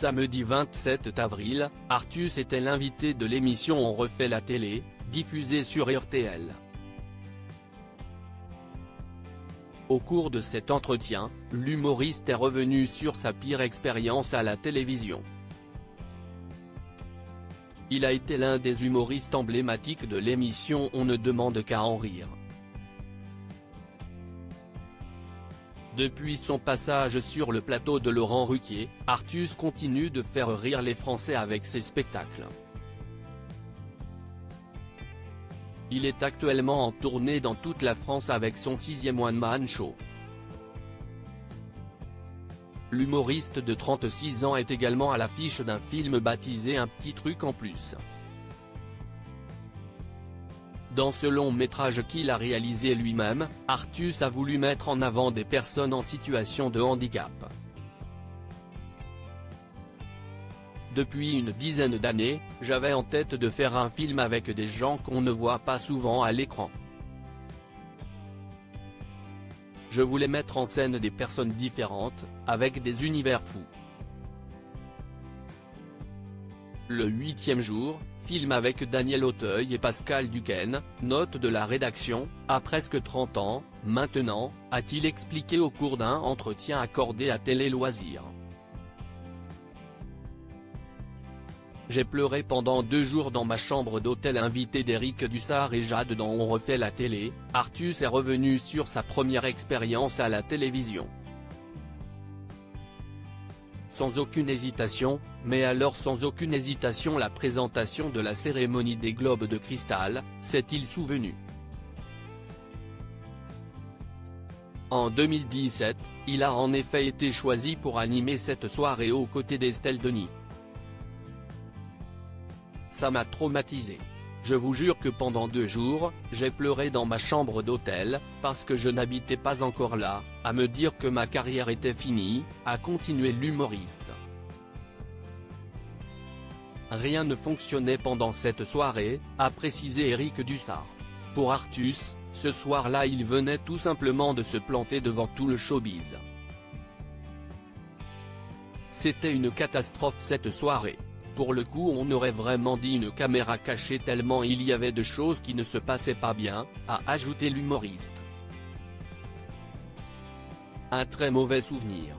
Samedi 27 avril, Artus était l'invité de l'émission On refait la télé, diffusée sur RTL. Au cours de cet entretien, l'humoriste est revenu sur sa pire expérience à la télévision. Il a été l'un des humoristes emblématiques de l'émission On ne demande qu'à en rire. Depuis son passage sur le plateau de Laurent Ruquier, Artus continue de faire rire les Français avec ses spectacles. Il est actuellement en tournée dans toute la France avec son 6e One Man Show. L'humoriste de 36 ans est également à l'affiche d'un film baptisé Un petit truc en plus. Dans ce long métrage qu'il a réalisé lui-même, Artus a voulu mettre en avant des personnes en situation de handicap. Depuis une dizaine d'années, j'avais en tête de faire un film avec des gens qu'on ne voit pas souvent à l'écran. Je voulais mettre en scène des personnes différentes, avec des univers fous. Le 8e jour, film avec Daniel Auteuil et Pascal Duquesne, note de la rédaction, à presque 30 ans, maintenant, a-t-il expliqué au cours d'un entretien accordé à Télé Loisirs. J'ai pleuré pendant 2 jours dans ma chambre d'hôtel. Invité d'Éric Dussart et Jade dans On refait la télé, Artus est revenu sur sa première expérience à la télévision. Sans aucune hésitation, mais alors sans aucune hésitation la présentation de la cérémonie des Globes de Cristal, s'est-il souvenu. En 2017, il a en effet été choisi pour animer cette soirée aux côtés d'Estelle Denis. Ça m'a traumatisé. Je vous jure que pendant 2 jours, j'ai pleuré dans ma chambre d'hôtel, parce que je n'habitais pas encore là, à me dire que ma carrière était finie, a continué l'humoriste. Rien ne fonctionnait pendant cette soirée, a précisé Éric Dussart. Pour Artus, ce soir-là il venait tout simplement de se planter devant tout le showbiz. C'était une catastrophe cette soirée. Pour le coup on aurait vraiment dit une caméra cachée tellement il y avait de choses qui ne se passaient pas bien, a ajouté l'humoriste. Un très mauvais souvenir.